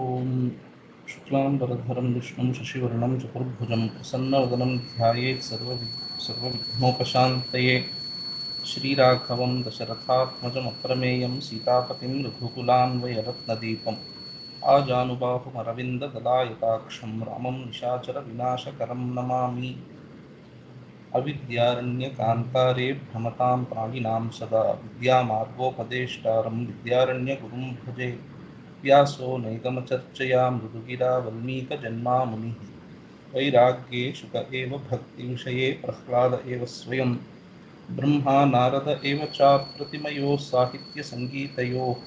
ओम शुक्लांबरधरं विष्णुं शशिवर्णं चतुर्भुजं प्रसन्नवदनं ध्यायेत् सर्वविघ्नोपशान्तये श्रीराघवं दशरथात्मजमप्रमेयं सीतापतिं रघुकुलान्वयरत्नदीपम् आजानुबाहुमरविन्ददलायताक्षं रामं निशाचरविनाशकरं नमामि। अविद्यारण्यकान्तारे भ्रमतां प्राणिनां सदा विद्यामार्गोपदेष्टारं विद्यारण्यगुरुं भजे। व्यासो नैगमचर्चया मृदुगिरा वल्मीकजन्मामुनिः वैराग्ये शुक एव भक्तिविषये प्रह्लाद एव स्वयं ब्रह्मा नारद एव चाप्रतिमयो साहित्यसङ्गीतयोः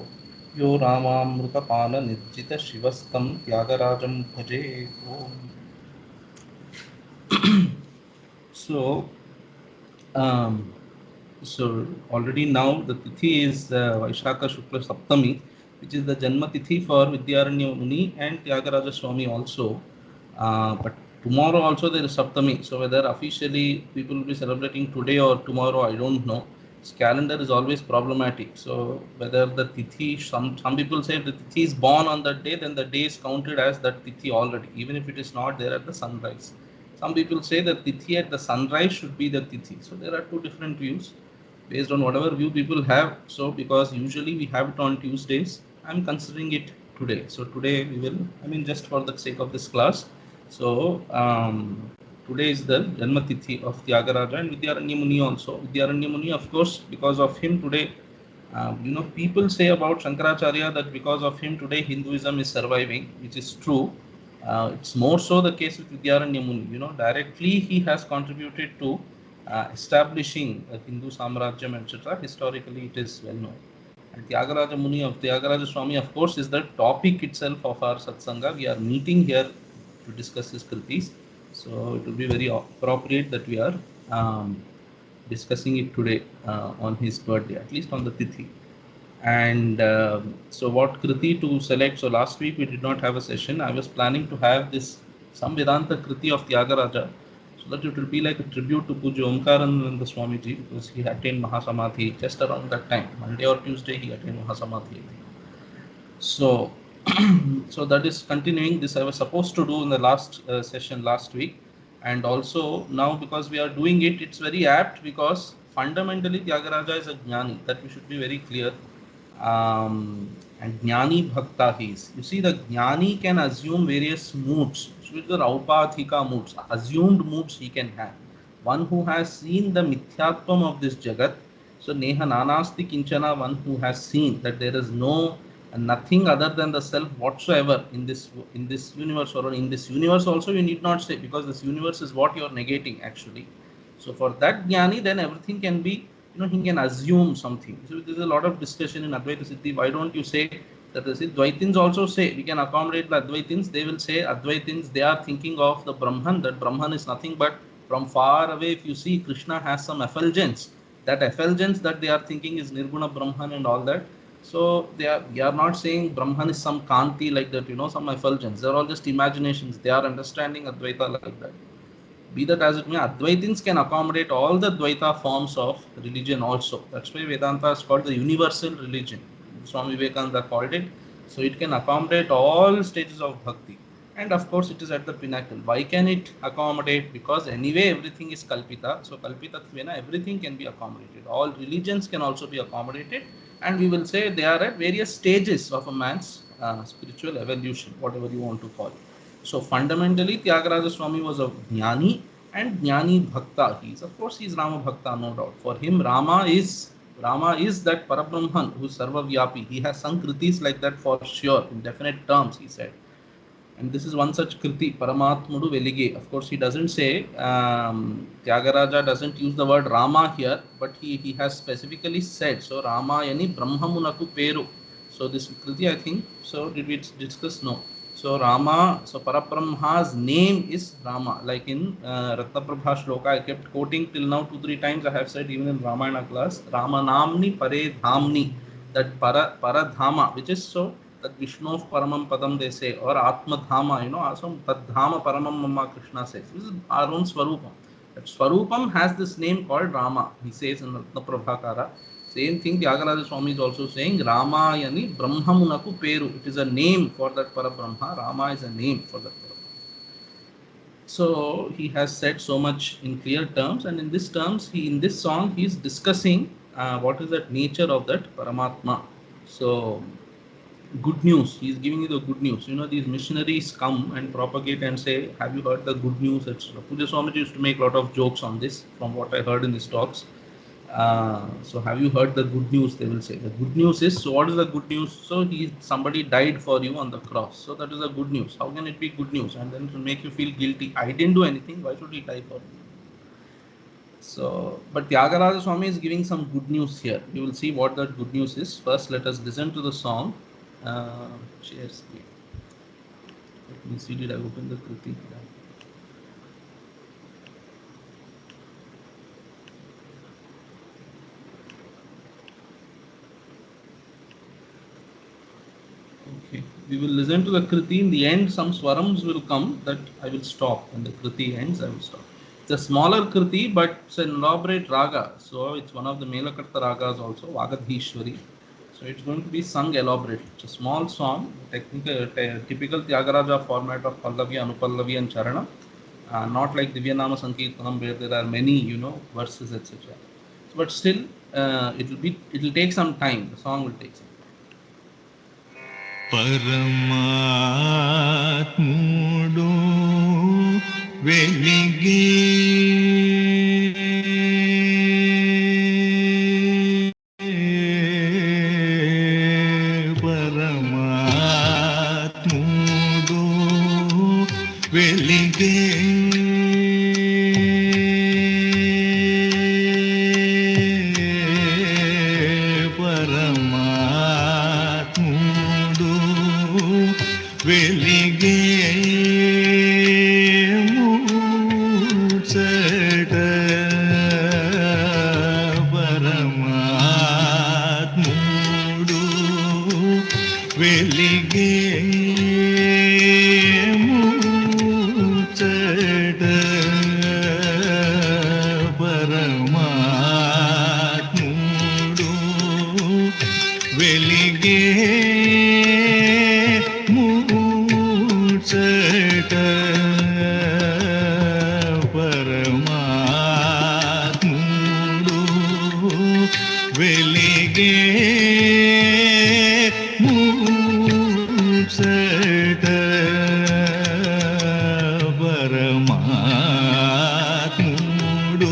यो रामामृतपाननिर्जितशिवस्तं त्यागराजं भजे। ओम्। So already now the tithi is Vaishakha Shukla Saptami, which is the Janma Tithi for Vidyaranya Muni and Tyagaraja Swami also. But tomorrow also there is Saptami. So whether officially people will be celebrating today or tomorrow, I don't know. This calendar is always problematic. So whether the Tithi, some people say if the Tithi is born on that day, then the day is counted as that Tithi already, even if it is not there at the sunrise. Some people say that Tithi at the sunrise should be the Tithi. So there are two different views based on whatever view people have. So because usually we have it on Tuesdays, I'm considering it today. So today we will, just for the sake of this class. So today is the Janma Tithi of Tyagaraja and Vidyaranya Muni also. Vidyaranya Muni, of course, because of him today, people say about Shankaracharya that because of him today Hinduism is surviving, which is true. It's more so the case with Vidyaranya Muni. Directly he has contributed to establishing a Hindu Samrajyam, etc. Historically, it is well known. And Tyagaraja Muni of Tyagaraja Swami, of course, is the topic itself of our satsanga. We are meeting here to discuss his kritis. So it will be very appropriate that we are discussing it today on his birthday, at least on the Tithi. And so what kriti to select? So last week we did not have a session. I was planning to have this some Vedanta kriti of Tyagaraja, so that it will be like a tribute to Puja Omkarananda Swamiji, because he attained Mahasamadhi just around that time. Monday or Tuesday he attained Mahasamadhi. So so that is continuing. This I was supposed to do in the last session last week, and also now because we are doing it, it's very apt, because fundamentally Tyagaraja is a jnani. That we should be very clear. And jnani bhakta he is. You see, the jnani can assume various moods. So it's the raupathika moods, assumed moods he can have. One who has seen the mithyatvam of this jagat. So neha nanasti kinchana, one who has seen that there is nothing other than the self whatsoever in this universe, or in this universe also you need not say, because this universe is what you are negating actually. So for that jnani, then everything can be, he can assume something. So there's a lot of discussion in Advaita Siddhi. Why don't you say that the Dvaitins also say we can accommodate the Advaitins? They will say Advaitins, they are thinking of the Brahman, that Brahman is nothing but from far away. If you see Krishna has some effulgence, that effulgence that they are thinking is Nirguna Brahman and all that. So they are not saying Brahman is some Kanti like that, some effulgence. They're all just imaginations. They are understanding Advaita like that. Be that as it may, Advaitins can accommodate all the Dvaita forms of religion also. That's why Vedanta is called the universal religion. Swami Vivekananda called it. So it can accommodate all stages of bhakti. And of course, it is at the pinnacle. Why can it accommodate? Because anyway, everything is Kalpita. So Kalpitatvena, everything can be accommodated. All religions can also be accommodated. And we will say they are at various stages of a man's spiritual evolution, whatever you want to call it. So fundamentally, Tyagaraja Swami was a jnani and jnani bhakta. Of course, he is Rama bhakta, no doubt. For him, Rama is that Parabrahman who is Sarvavyapi. He has some kritis like that for sure, in definite terms, he said. And this is one such kriti, ParamAtmuDu veligE. Of course, he doesn't say, Tyagaraja doesn't use the word Rama here, but he has specifically said, so Rama yani Brahmamunaku peru. So this kriti, I think, so did we discuss? No. So Rama, so Parabrahma's name is Rama. Like in Ratnaprabha shloka, I kept quoting till now 2-3 times. I have said even in Ramayana class, Rama namni pare dhamni, that paradhama, which is so that Vishnu of Paramam Padam they say, or Atma Dhama, also Tad Dhama Paramam Mama Krishna says. This is our own Swarupam. That Swarupam has this name called Rama, he says in Ratnaprabhakara. Same thing Tyagaraja Swami is also saying, Ramayani Brahmamunaku Peru. It is a name for that Parabrahma. Rama is a name for that Parabrahma. So he has said so much in clear terms, and in this terms, in this song, he is discussing what is that nature of that Paramatma. So good news, he is giving you the good news. You know, these missionaries come and propagate and say, have you heard the good news, etc. Puja Swamiji used to make a lot of jokes on this from what I heard in his talks. So have you heard the good news, they will say. The good news is, so what is the good news? So somebody died for you on the cross, so that is the good news. How can it be good news? And then it will make you feel guilty. I didn't do anything, why should he die for me? So, but Tyagaraja Swami is giving some good news here. You will see what that good news is. First, let us listen to the song. Share screen. Let me see, did I open the Kriti? Okay, we will listen to the Kriti. In the end, some swarams will come that I will stop. When the Kriti ends, I will stop. It's a smaller Kriti, but it's an elaborate raga. So it's one of the Melakarta ragas also, Vagadhishwari. So it's going to be sung elaborate. It's a small song, typical Tyagaraja format of Pallavi, Anupallavi and Charana. Not like Divyanama Sankirtanam where there are many, verses, etc. But still, it will take some time. The song will take some time. ParamAtmuDu veligE ParamAtmuDu veligE veligE muccaTa ParamAtmuDu veligE muccaTa ParamAtmuDu veligE muccaTa ParamAtmuDu veligE muccaTa ParamAtmuDu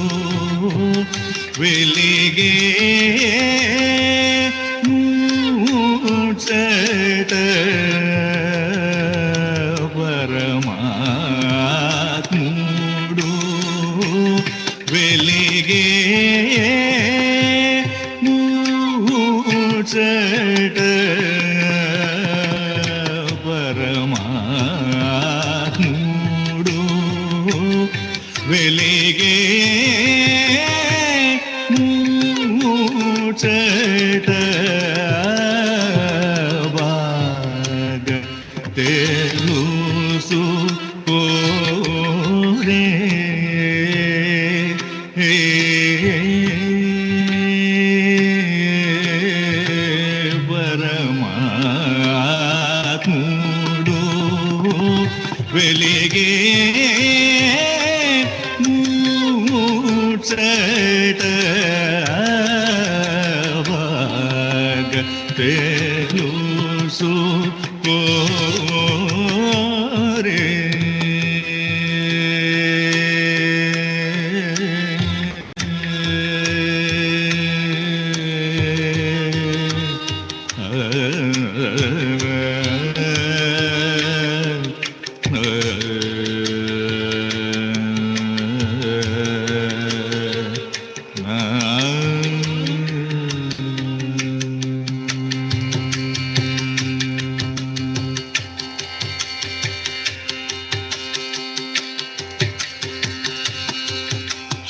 veligE muccaTa ParamAtmuDu veligE muccaTa ParamAtmuDu veligE muccaTa baga telusu kore ParamAtmuDu veligE muccaTa baga telusu kore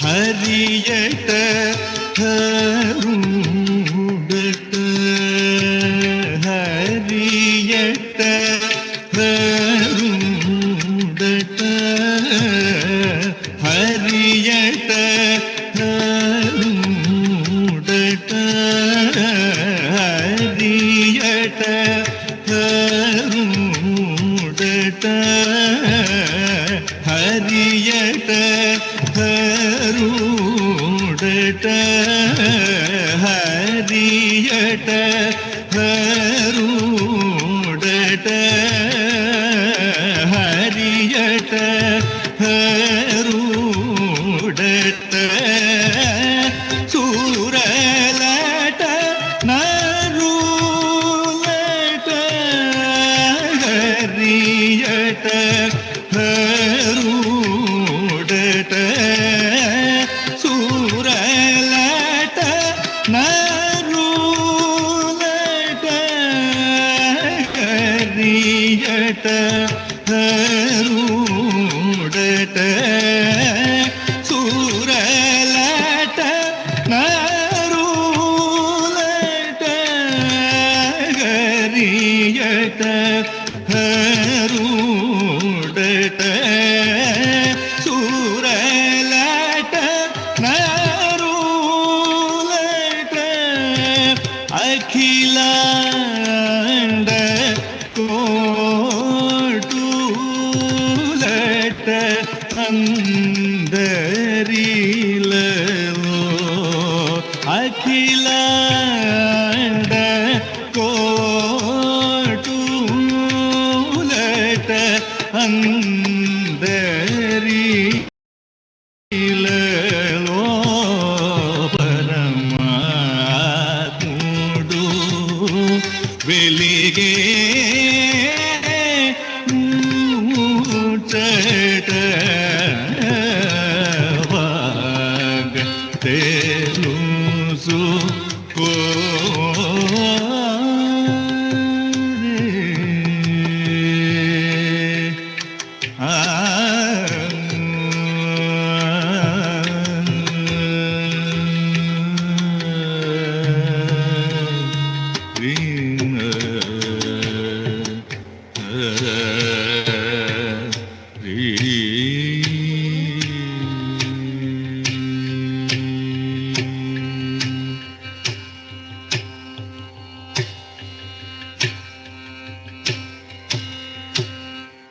हरियट हरुडट हरियट हरुडट हरियट हरुडट हरियट हरुडट हरियट हरुडट हरियट हरुडट सूरलट नरुलट हरियट हरुडट सूरलट नरुलट हरियट हरुडट सूरलट नरुलट हरियट हरुडट सूरलट नरुलट अखिलांड कोटुलट अंदरिलो अखिलांड कोटुलट अंदरिलो परमात्मुडु वेलिगे मुक्काटा తెలుసుకో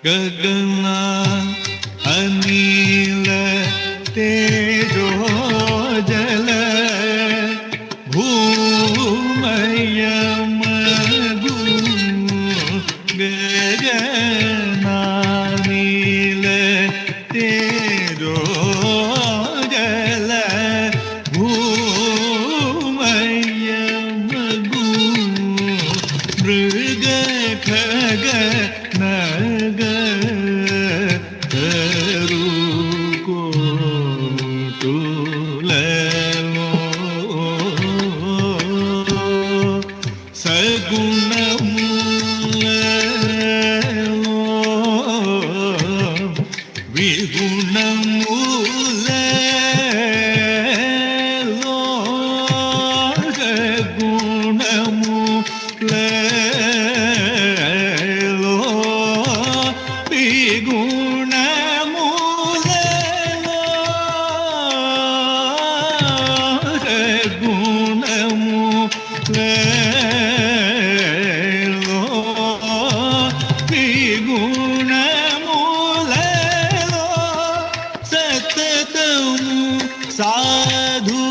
गगना अनिल तेजो जल भूमयमगु गगनानिल तेजो जल भूमयमगु मृग खग नग सततम साधु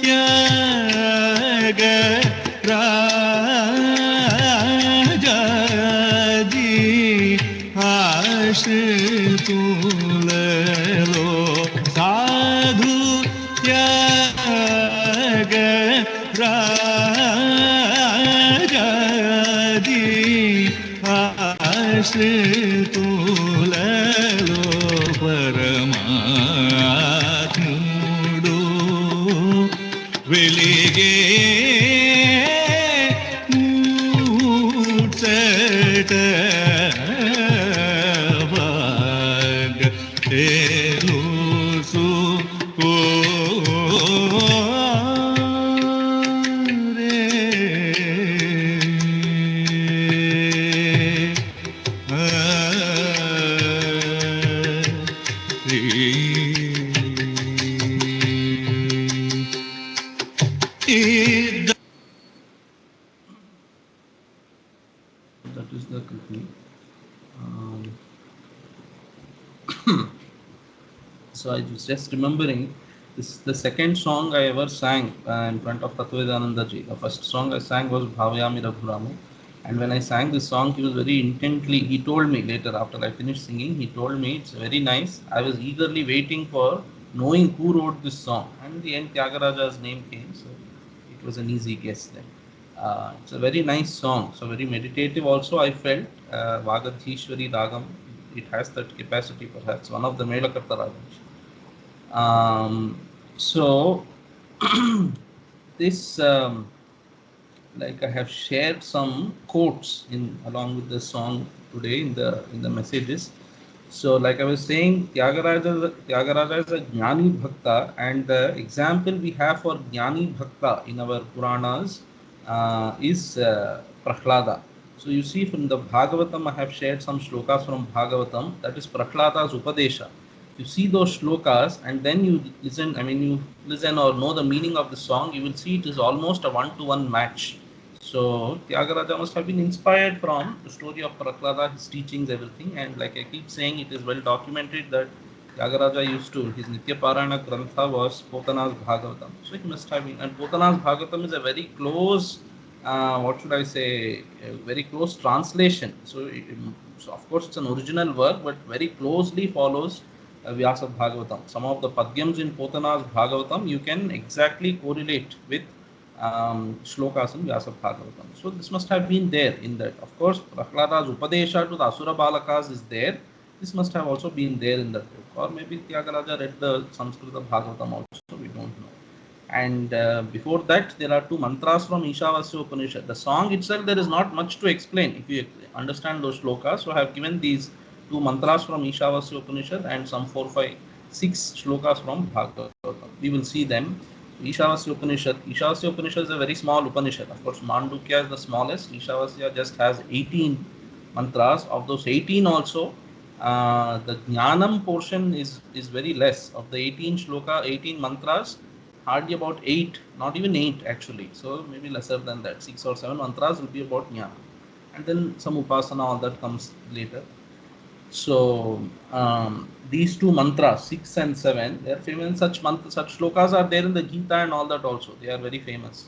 त्याग राजाजी आश्रितुलो साधु त्याग राजाजी आश्रितुलो परमात्मुडु वेलिगे मुक्काटा తెలుసుకో रे So I was just remembering, this is the second song I ever sang in front of Vaidyanathan ji. The first song I sang was Bhavayami Raghuramu. And when I sang this song, he was very intently, he told me later after I finished singing, he told me it's very nice. I was eagerly waiting for knowing who wrote this song. And in the end, Tyagaraja's name came, so it was an easy guess then. It's a very nice song, so very meditative also I felt. Vagadhishwari Ragam, it has that capacity, perhaps one of the Melakarta Ragams. So this like I have shared some quotes in along with the song today in the messages. So like I was saying, Tyagaraja is a Jnani Bhakta, and the example we have for Jnani Bhakta in our Puranas is Prahlada. So you see from the Bhagavatam, I have shared some shlokas from Bhagavatam, that is Prahlada's Upadesha. You see those shlokas and then you listen, you listen or know the meaning of the song, you will see it is almost a one-to-one match. So Tyagaraja must have been inspired from the story of Prahlada, his teachings, everything. And like I keep saying, it is well documented that Tyagaraja used to, his Nitya Parayana Grantha was Potana's Bhagavatam. So he must have been, and Potana's Bhagavatam is a very close, what should I say, a very close translation. So of course it's an original work, but very closely follows Vyasa Bhagavatam. Some of the Padyams in Potana's Bhagavatam you can exactly correlate with shlokas in Vyasa Bhagavatam. So this must have been there in that. Of course, Prahlada's Upadesha to the Asura Balakas is there. This must have also been there in that book. Or maybe Tyagaraja read the Sanskrita Bhagavatam also, we don't know. And before that, there are two mantras from Ishavasya Upanishad. The song itself, there is not much to explain if you understand those shlokas. So I have given these two mantras from Ishavasya Upanishad and some 4, 5, 6 shlokas from Bhagavatam. We will see them. Ishavasya Upanishad is a very small Upanishad. Of course, Mandukya is the smallest. Ishavasya just has 18 mantras. Of those 18 also, the Jnanam portion is very less. Of the 18 shloka, 18 mantras, hardly about 8, not even 8 actually. So maybe lesser than that. 6 or 7 mantras will be about Jnana. And then some Upasana, all that comes later. So these two mantras, 6 and 7, they are famous. Such shlokas are there in the Gita and all that also. They are very famous.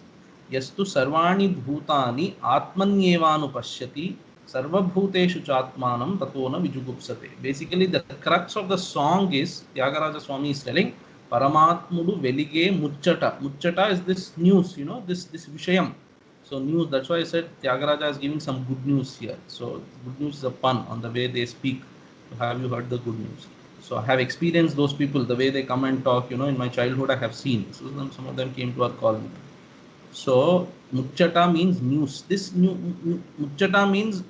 Yastu sarvani bhutani atmanyevanu pashyati sarvabhuteshu chatmanam tatona vijugupsate. Basically, the crux of the song is, Tyagaraja Swami is telling, ParamAtmuDu veligE muccaTa. MuccaTa is this news, this Vishayam. So news, that's why I said Tyagaraja is giving some good news here. So good news is a pun on the way they speak. So have you heard the good news? So I have experienced those people, the way they come and talk, in my childhood I have seen. So some of them came to our colony. So muccaTa means news. This muccaTa means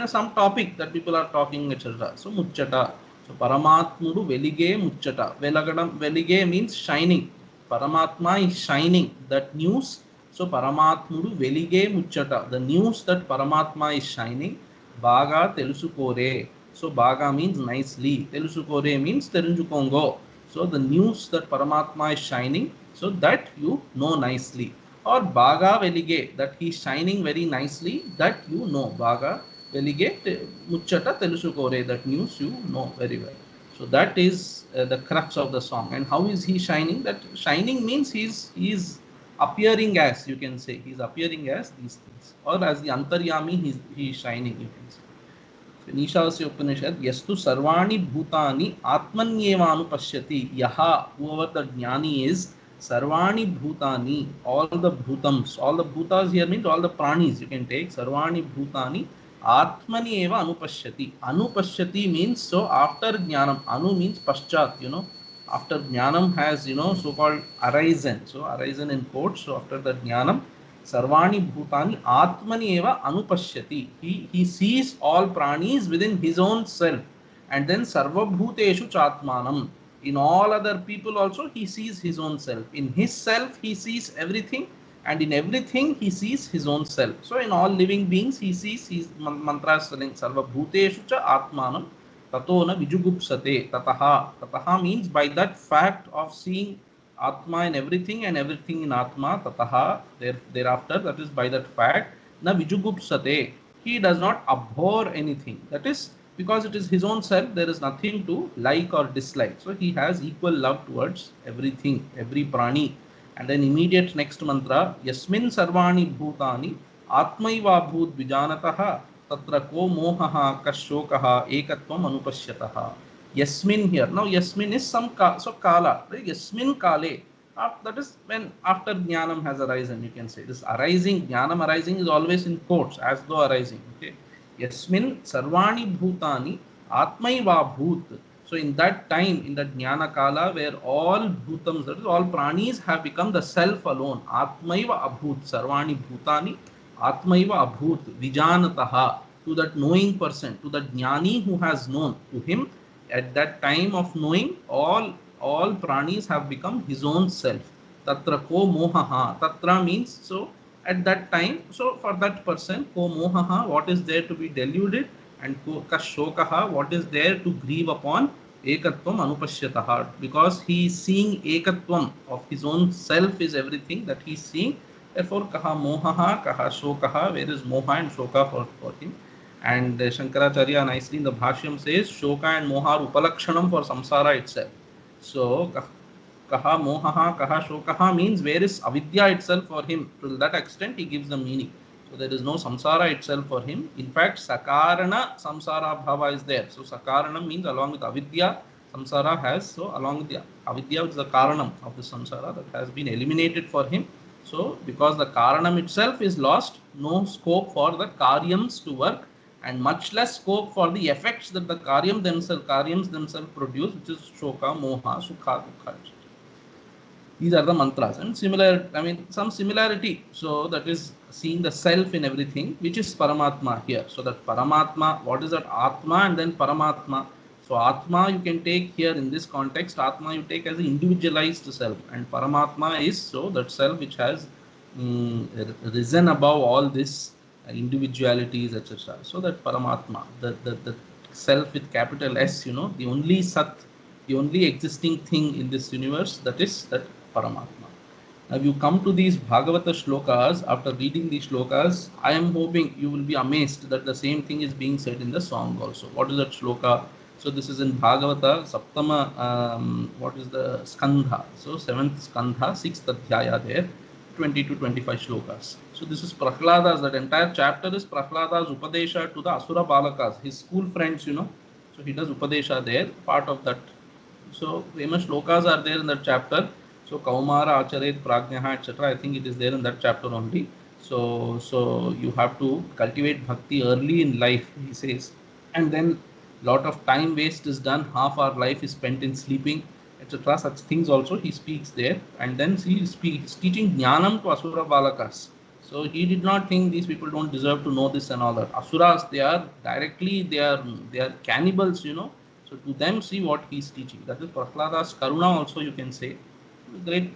some topic that people are talking, etc. So muccaTa. So ParamAtmuDu veligE muccaTa. VeligE means shining. Paramatma is shining. That news. So ParamAtmuDu veligE muccaTa. The news that Paramatma is shining. Baga telusukore. So Baga means nicely. Telusukore means terinjukongo. So the news that Paramatma is shining, so that you know nicely. Or Baga veligE, that he is shining very nicely, that you know. Baga veligE muccaTa telusukore, that news you know very well. So that is the crux of the song. And how is he shining? That shining means he is appearing as, you can say, he is appearing as these things. Or as the Antaryami, he is shining, you can say. So in Ishavasya Upanishad, yastu sarvani bhutani atmanyevanu pashyati. Yaha, whoever the jnani is, sarvani bhutani, all the bhutams, all the bhutas here means all the pranis you can take. Sarvani bhutani atmani eva anupashyati. Anupashyati means, so after jnanam, anu means paschat, after jnanam has, so-called arisen. So arisen in quotes. So after the jnanam, sarvani bhutani atmani eva anupashyati. He sees all pranis within his own self. And then sarvabhuteshu chatmanam. In all other people also he sees his own self. In his self he sees everything, and in everything he sees his own self. So in all living beings he sees his mantras telling sarvabhuteshu cha atmanam tatona vijugupsate. Tataha means by that fact of seeing Atma in everything and everything in Atma, tataha, thereafter, that is by that fact, na vijugupsate, he does not abhor anything. That is, because it is his own self, there is nothing to like or dislike. So he has equal love towards everything, every prani. And then immediate next mantra, Yasmin Sarvani Bhutani Atmaiva Bhut Vijanataha Tatra Ko Mohaha Kashokaha Ekatvam Anupashyataha. Yasmin here. Now Yasmin is some so Kala. Right? Yasmin Kale. That is when after Jnanam has arisen, you can say. This arising, Jnanam arising is always in quotes, as though arising. Okay. Yasmin Sarvani Bhutani Atmaiva Bhut. So in that time, in that Jnana Kala, where all Bhutams, that is all Pranis have become the self alone. Atmaiva Abhut, Sarvani Bhutani, Atmaiva Abhut, Vijanataha, to that knowing person, to that Jnani who has known, to him, at that time of knowing, all Pranis have become his own self. Tatra ko mohaha. Tatra means, so at that time, so for that person, ko mohaha, what is there to be deluded, and kashokaha, what is there to grieve upon, ekatvam anupashyataha, because he is seeing ekatvam of his own self is everything that he is seeing. Therefore kaha mohaha, kaha shokaha, where is moha and shoka for him. And Shankaracharya nicely in the Bhashyam says shoka and moha are upalakshanam for samsara itself. So kaha mohaha, kaha shokaha means where is avidya itself for him. To that extent he gives the meaning. So there is no samsara itself for him. In fact, sakarana samsara bhava is there. So sakarana means along with avidya, samsara has, so along with the avidya, which is the karanam of the samsara, that has been eliminated for him. So because the karanam itself is lost, no scope for the karyams to work, and much less scope for the effects that the karyams themselves produce, which is shoka, moha, sukha, dukha. These are the mantras, and similar, I mean, some similarity. So that is seeing the self in everything, which is Paramatma here. So that Paramatma, what is that? Atma and then Paramatma. So Atma you can take here in this context, Atma you take as the individualized self, and Paramatma is so that self which has risen above all this individualities, etc. So that Paramatma, the self with capital S, you know, the only Sat, the only existing thing in this universe, that is that Paramatma. Now you come to these Bhagavata shlokas. After reading these shlokas, I am hoping you will be amazed that the same thing is being said in the song also. What is that shloka? So this is in Bhagavata Saptama, what is the Skandha? So 7th Skandha, 6th Adhyaya there, 20 to 25 shlokas. So this is Prahlada's, that entire chapter is Prahlada's Upadesha to the Asura Balakas, his school friends, you know. So he does Upadesha there, part of that. So famous shlokas are there in that chapter. So Kaumara, Acharet, Prajnaha, etc. I think it is there in that chapter only. So you have to cultivate bhakti early in life, he says. And then lot of time waste is done. Half our life is spent in sleeping, etc. Such things also he speaks there. And then he is teaching Jnanam to Asura Balakas. So he did not think these people don't deserve to know this and all that. Asuras, they are directly, they are cannibals, you know. So to them, see what he is teaching. That is Prahlada's Karuna also, you can say. Great.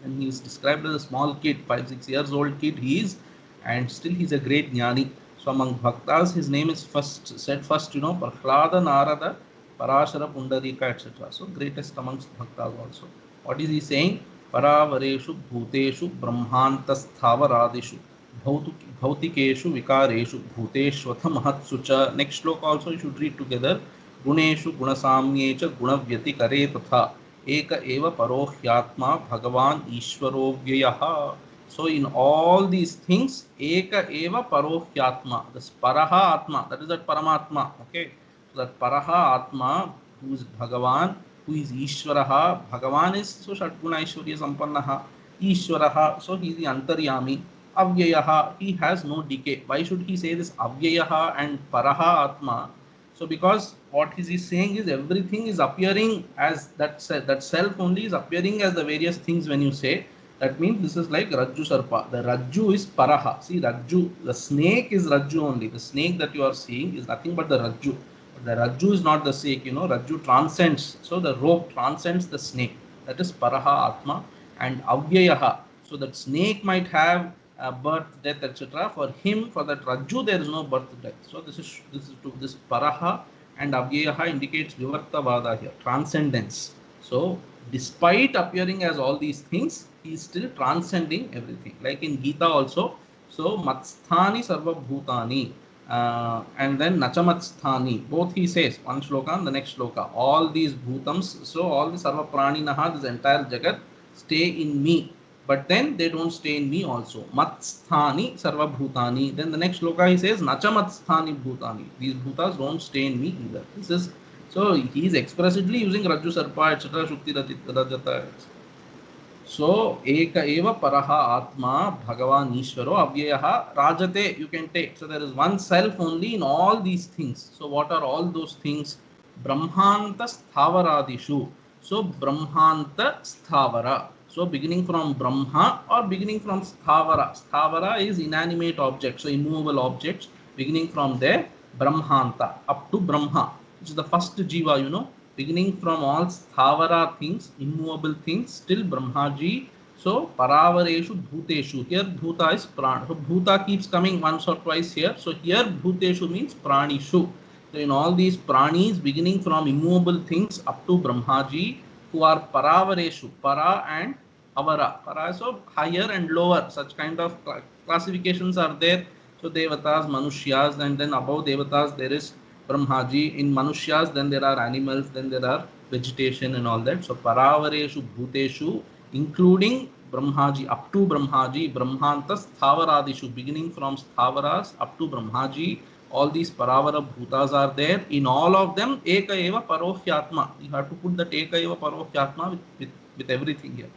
And he is described as a small kid, 5-6 years old kid he is, and still he is a great jnani. So among bhaktas, his name is said first, you know, Prahlada, Narada, Parashara, Pundarika, etc. So greatest amongst bhaktas also. What is he saying? Paravareshu, Bhuteshu, Brahmantasthavarādishu, Bhautikeshu, Vikareshu, Bhuteshvatha Mahatsucha. Next sloka also you should read together. Guneshu, Gunasamyecha, Gunavyatikare tatha. Eka eva parohyatma bhagavan ishvaro vyayaha. So in all these things, eka eva parohyatma, this paraha atma, that is that Paramatma. Okay, so that paraha atma, who is Bhagavan, who is Ishvaraha. Bhagavan is so Shatguna Ishwarya Sampannaha. Ishvaraha, so he is the Antaryami. Avyayaha, he has no decay. Why should he say this Avyayaha and Paraha Atma? So because what he is saying is everything is appearing as that self only is appearing as the various things when you say. That means this is like Rajju Sarpa. The Rajju is Paraha. See, Rajju, the snake is Rajju only. The snake that you are seeing is nothing but the Rajju. But the Rajju is not the snake, you know. Rajju transcends. So the rope transcends the snake. That is Paraha Atma. And Avyayaha. So that snake might have birth, death, etc. For him, for that Rajju, there is no birth, death. So this Paraha and Avyayaha indicates Vivartavada here, transcendence. So despite appearing as all these things, he is still transcending everything. Like in Gita also, so Matsthani Sarva Bhutani. And then Nachamatstani, both he says, one shloka and the next shloka, all these bhutams, so all the sarva praninaha, this entire jagat, stay in me. But then they don't stay in me also. Matsthani sarva bhutani. Then the next shloka he says, Nachamatstani bhutani. These bhutas don't stay in me either. This is, so he is expressly using Rajju Sarpa, etc. Shukti Rajata. So, eka eva paraha atma bhagavan ishvaro avyayaha rajate, you can take. So, there is one self only in all these things. So, what are all those things? Brahmanta sthavarādishu. So, Brahmanta sthavara. So, beginning from Brahma or beginning from sthavara. Sthavara is inanimate object, so immovable objects. Beginning from there, Brahmanta up to Brahma, which is the first jiva, you know. Beginning from all sthavara things, immovable things, till Brahmaji. So, paravareshu bhuteshu. Here, bhuta is prana. So, bhuta keeps coming once or twice here. So, here, bhuteshu means pranishu. So, in all these pranis, beginning from immovable things up to Brahmaji, who are paravareshu, para and avara. Para, so higher and lower, such kind of classifications are there. So, devatas, manushyas, and then above devatas, there is Brahmaji. In Manushyas, then there are animals, then there are vegetation and all that. So, Paravareshu Bhuteshu, including Brahmaji, up to Brahmaji, Brahmanta Stavaradishu, beginning from Stavaras up to Brahmaji, all these Paravara Bhutas are there. In all of them, Eka Eva Parohyatma. You have to put that Eka Eva Parohyatma with everything here.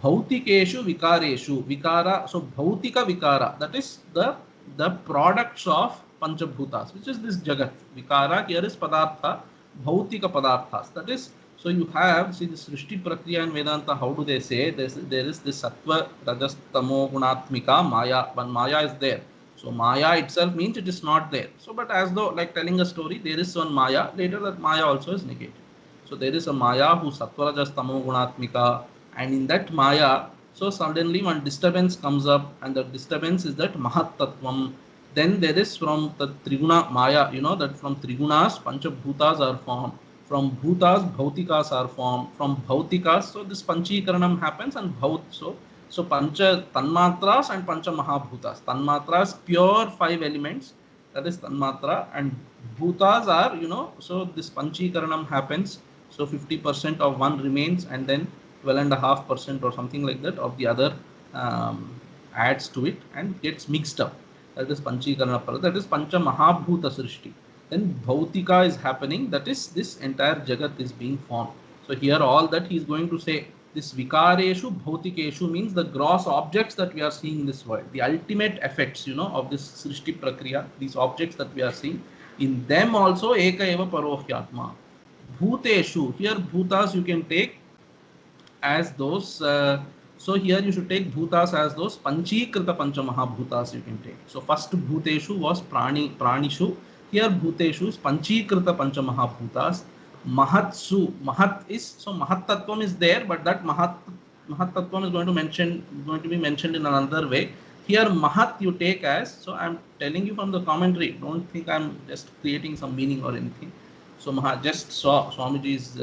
Bhautikeshu Vikareshu. Vikara, so Bhautika Vikara, that is the products of Panchabhutas, which is this Jagat. Vikara here is Padartha, Bhautika Padarthas. That is, so you have, see this Srishti Prakriya and Vedanta, how do they say? There is this Sattva, Rajas, Tamo, Gunatmika, Maya. One Maya is there. So Maya itself means it is not there. So, but as though, like telling a story, there is one Maya, later that Maya also is negated. So there is a Maya who Sattva, Rajas, Tamo, Gunatmika, and in that Maya, so suddenly one disturbance comes up, and the disturbance is that Mahat Tattvam. Then there is from the Triguna Maya, you know that from Trigunas, Panchabhutas are formed. From Bhutas, Bhautikas are formed. From Bhautikas, so this Panchikaranam happens and Bhaut. So Pancha Tanmatras and Pancha Mahabhutas. Tanmatras, pure 5 elements, that is Tanmatra, and Bhutas are, you know, so this Panchikaranam happens. So 50% of one remains, and then 12.5% or something like that of the other adds to it and gets mixed up. That is Panchikarana, that is Pancha Mahabhuta Srishti. Then Bhautika is happening, that is this entire Jagat is being formed. So here all that he is going to say, this Vikareshu Bhautikeshu means the gross objects that we are seeing in this world, the ultimate effects, you know, of this Srishti Prakriya, these objects that we are seeing, in them also Eka Eva Parohyatma. Bhuteshu, here Bhutas you can take as those, so here you should take Bhutas as those Panchikrita Pancha Mahabhutas you can take. So first Bhuteshu was Pranishu. Here Bhuteshu is Panchikrita Pancha Mahabhutas. Mahatsu, Mahat is, so Mahat Tattvam is there, but that Mahat Tattvam is going to be mentioned in another way. Here Mahat you take as, so I am telling you from the commentary, don't think I am just creating some meaning or anything. So Mahat, just saw Swamiji's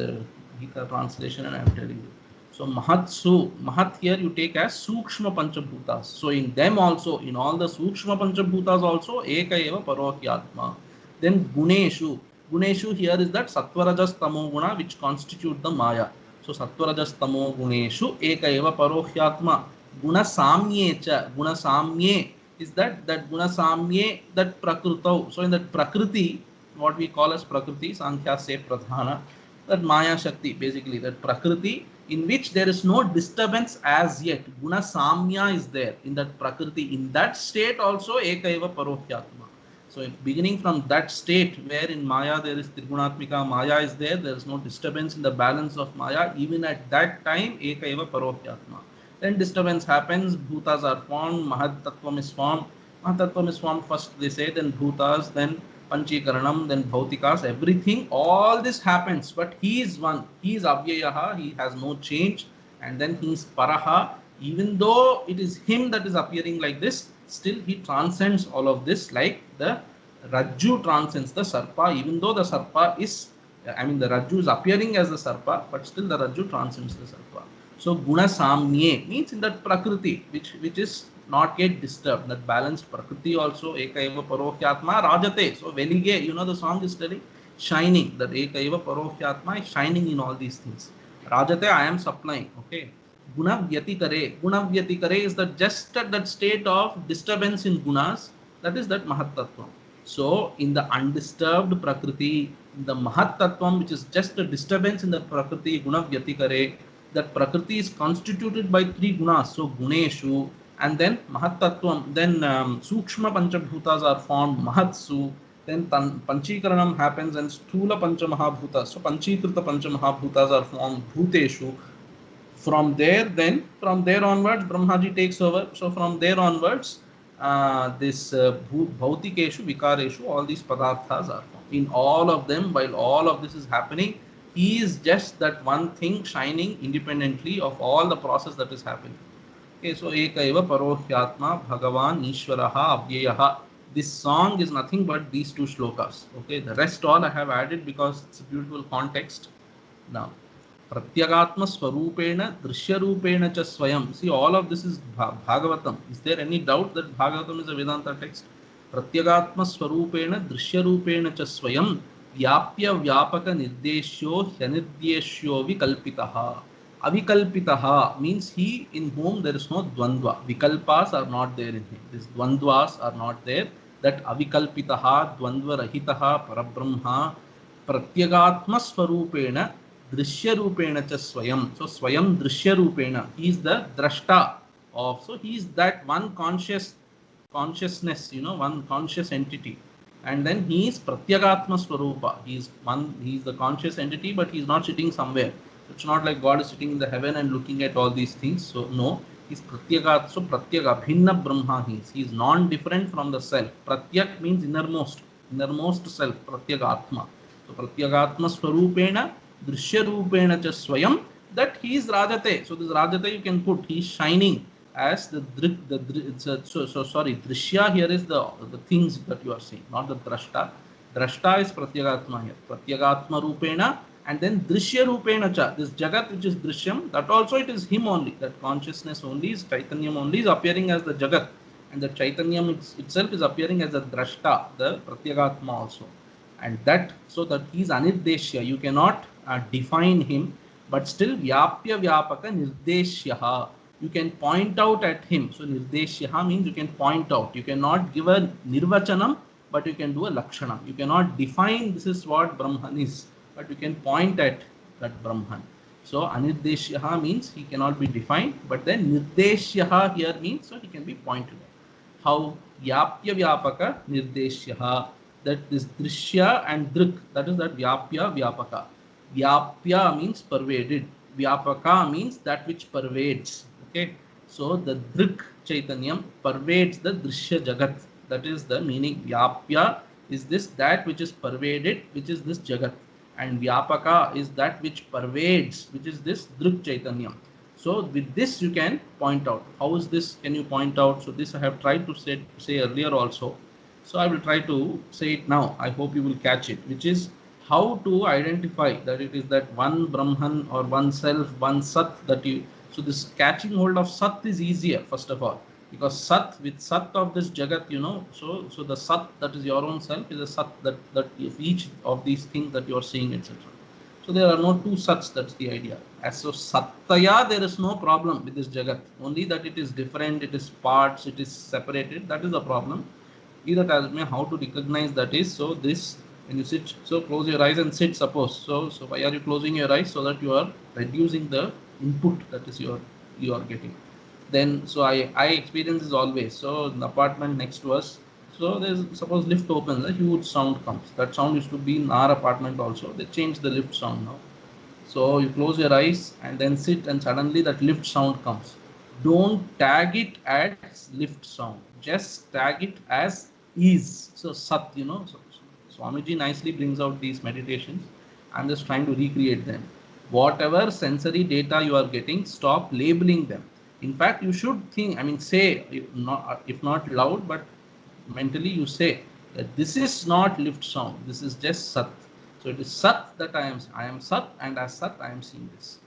Gita translation and I am telling you. So Mahatsu, Mahat here you take as Sukshma Panchabhutas. So in them also, in all the Sukshma Panchabhutas also, Eka Eva Parohyatma. Then Guneshu. Guneshu here is that Sattva-Rajas Tamo Guna which constitute the Maya. So Sattva-Rajas Tamo Guneshu Eka Eva Parohyatma. Guna Samye cha. Guna Samye is that Guna Samye, that Prakrutau. So in that Prakriti, what we call as Prakriti, Sankhya Se Pradhana, that Maya Shakti, basically that Prakriti, in which there is no disturbance as yet. Guna Samya is there in that Prakriti. In that state also Eka Eva Parohyatma. So beginning from that state where in Maya there is Trigunatmika, Maya is there is no disturbance in the balance of Maya, even at that time Eka Eva Parohyatma. Then disturbance happens, Bhutas are formed, Mahat Tattvam is formed. Mahat Tattvam is formed first they say, then Bhutas, then Panchikaranam, then Bhautikas, everything, all this happens, but he is one, he is Avyayaha, he has no change, and then he is Paraha. Even though it is him that is appearing like this, still he transcends all of this, like the Rajju transcends the Sarpa, even though the Sarpa is, the Rajju is appearing as the Sarpa, but still the Rajju transcends the Sarpa. So Guna Samye means in that Prakriti, which is not get disturbed. That balanced Prakriti also, Ekaiva Parohyatma Rajate. So veligE, you know the song is telling, shining. That Ekaiva Parohyatma is shining in all these things. Rajate, I am supplying. Okay. Guna Vyatikare. Guna Vyatikare is that just at that state of disturbance in gunas, that is that Mahattattvam. So in the undisturbed Prakriti, in the Mahattattvam, which is just a disturbance in the Prakriti, Guna Vyatikare, that Prakriti is constituted by three gunas. So Guneshu, and then Mahattattvam, then Sukshma Panchabhutas are formed, Mahatsu, then Panchikaranam happens and Sthula Panchamahabhutas. So Panchikrita Panchamahabhutas are formed, Bhuteshu. From there, then from there onwards, Brahmaji takes over. So from there onwards, this Bhautikeshu, Vikareshu, all these Padarthas are formed. In all of them, while all of this is happening, he is just that one thing shining independently of all the process that is happening. Okay, so Ekaiva Parohyatma Bhagavan Ishvaraha Avyayaha. This song is nothing but these two shlokas. Okay, the rest all I have added because it's a beautiful context. Now, Pratyagatma Swarupena Drishyarupena cha Swayam. See, all of this is Bhagavatam. Is there any doubt that Bhagavatam is a Vedanta text? Pratyagatma Swarupena Drishyarupena cha Swayam Vyapya Vyapaka Nirdeshyo Hyanirdeshyo Vikalpitaha. Avikalpitaha means he in whom there is no Dvandva. Vikalpas are not there in him. These Dvandvas are not there. That Avikalpitaha, Dvandva Rahitaha, Parabrahma, Pratyagatma Swarupena Drishya Rupena cha Swayam. So Swayam Drishya Rupena. He is the Drashta of. So he is that one consciousness, one conscious entity. And then he is Pratyagatma Swarupa. He is the conscious entity, but he is not sitting somewhere. It's not like God is sitting in the heaven and looking at all these things. So no, he is Pratyagat. So Pratyaga, Bhinna Brahma he is. He is non-different from the self. Pratyak means innermost self, Pratyagatma. So Pratyagatma Swarupena Drishya Rupena cha Swayam, that he is Rajate. So this Rajate you can put, he is shining as the Drishya here is the things that you are seeing, not the Drashta. Drashta is Pratyagatma here. Pratyagatma Rupena, and then Drishya Rupena cha, this Jagat which is Drishyam, that also it is him only, that consciousness only is Chaitanyam only is appearing as the Jagat, and the Chaitanyam itself is appearing as the Drashta, the Pratyagatma also. And that, so that he is Anirdeshya, you cannot define him, but still Vyapya Vyapaka Nirdeshyaha, you can point out at him. So Nirdeshyaha means you can point out. You cannot give a Nirvachanam, but you can do a Lakshanam. You cannot define this is what Brahman is, but you can point at that Brahman. So Anirdeshyaha means he cannot be defined, but then Nirdeshyaha here means so he can be pointed at. How? Vyapya Vyapaka Nirdeshyaha, that this Drishya and Drik, that is that Vyapya Vyapaka. Vyapya means pervaded. Vyapaka means that which pervades. Okay. So the Drik Chaitanyam pervades the Drishya Jagat. That is the meaning. Vyapya is this, that which is pervaded, which is this Jagat. And Vyapaka is that which pervades, which is this Drik Chaitanyam. So with this you can point out. How is this? Can you point out? So this I have tried to say earlier also. So I will try to say it now. I hope you will catch it, which is how to identify that it is that one Brahman or one self, one Sat that you. So this catching hold of Sat is easier, first of all, because Sat, with Sat of this Jagat, so the Sat that is your own self is a Sat that each of these things that you are seeing, etc. So there are no two Sats, that's the idea. As so Sattaya, there is no problem with this Jagat, only that it is different, it is parts, it is separated, that is the problem. Either tells me how to recognize that is. So this, when you sit, so close your eyes and sit, suppose. So why are you closing your eyes? So that you are reducing the input that is you are getting. Then so I experience this always. So in the apartment next to us, so there's, suppose lift opens, a huge sound comes. That sound used to be in our apartment also. They changed the lift sound now. So you close your eyes and then sit, and suddenly that lift sound comes. Don't tag it as lift sound. Just tag it as is. So Sat, so Swamiji nicely brings out these meditations. I'm just trying to recreate them. Whatever sensory data you are getting, stop labeling them. In fact, you should think, say, if not loud, but mentally you say that this is not lift sound. This is just Sat. So it is Sat that I am Sat, and as Sat I am seeing this.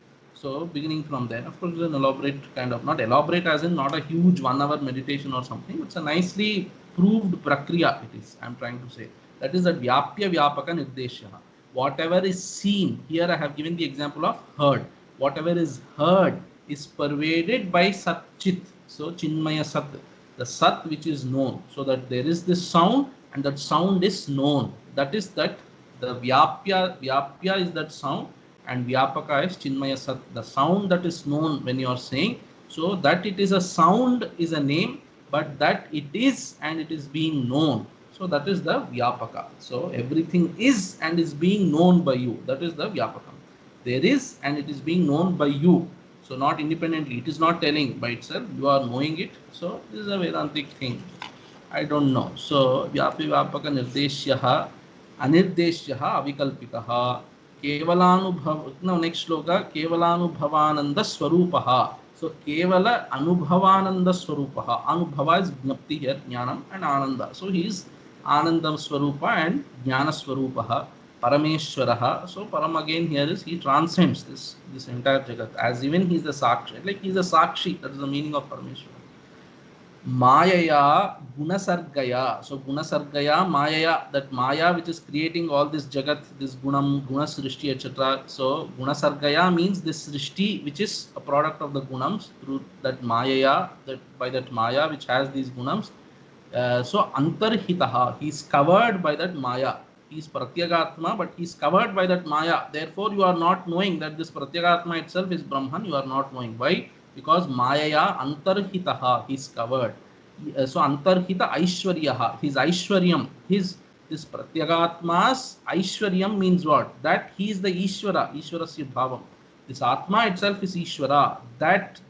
So beginning from there, of course, an elaborate kind of, not elaborate as in not a huge 1 hour meditation or something. It's a nicely proved prakriya. It is. I'm trying to say that is that vyapya vyapaka nirdeshya. Whatever is seen here, I have given the example of heard. Whatever is heard is pervaded by sat chit. So chinmaya sat, the sat which is known. So that there is this sound and that sound is known. That is that the vyapya is that sound and vyapaka is chinmaya sat, the sound that is known when you are saying. So that it is a sound is a name, but that it is and it is being known. So that is the vyapaka. So everything is and is being known by you. That is the vyapaka. There is and it is being known by you. So not independently. It is not telling by itself. You are knowing it. So this is a Vedantic thing. I don't know. So vyapi vyapaka nirdeshyaha anirdeshyaha avikalpitaha kevalanubhav. Now next shloka, kevalanubhavananda swarupaha. So kevala anubhavananda swarupaha. Anubhava is gnapti here, jnanam and ananda. So he is anandam swarupa and jnana swarupaha. Parameshwaraha. So Param again here is he transcends this entire jagat, as even he is the sakshi, like he is a sakshi. That is the meaning of Parameshwara. Mayaya gunasargaya. So gunasargaya mayaya, that maya which is creating all this jagat, this gunam, guna srishti, etc. So gunasargaya means this srishti which is a product of the gunams through that mayaya, that by that maya which has these gunams. So antarhitaha, he is covered by that maya. He is pratyagatma, but he is covered by that maya. Therefore you are not knowing that this pratyagatma itself is Brahman. You are not knowing. Why? Because mayaya antarhitaha, he is covered. So antarhita aishwaryaha, his aishwaryam, his this pratyagatma's aishwaryam means what? That he is the Ishvara, Ishvarasya bhavam. This atma itself is Ishvara. That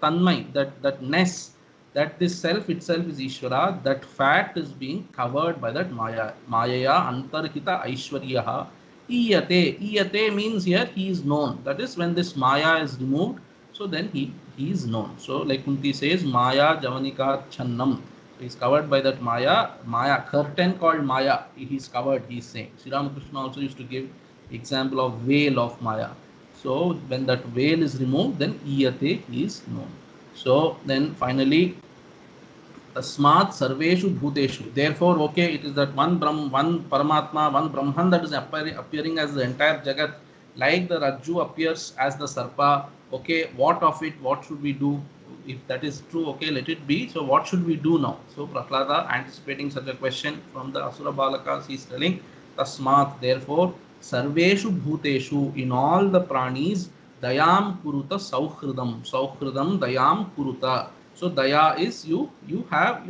tanmay, that ness, that this self itself is Ishvara. That fact is being covered by that maya. Mayaya antarhita aishwaryaha iyate. Iyate means here he is known. That is when this maya is removed. So then he is known. So like Kunti says, Maya Javanika Channam. So he is covered by that Maya curtain called Maya. He is covered, he is saying. Sri Ramakrishna also used to give example of veil of Maya. So when that veil is removed, then Iyate is known. So then finally, Tasmat Sarveshu Bhuteshu. Therefore, okay, it is that one Paramatma, one Brahman that is appearing as the entire Jagat, like the Rajju appears as the Sarpa. Okay, what of it? What should we do? If that is true, okay, let it be. So what should we do now? So Prahlada, anticipating such a question from the Asura Balakas, he is telling, Tasmat, therefore, Sarveshu Bhuteshu, in all the pranis, Dayam Kuruta Sauhridam. Sauhridam Dayam Kuruta. So Daya is you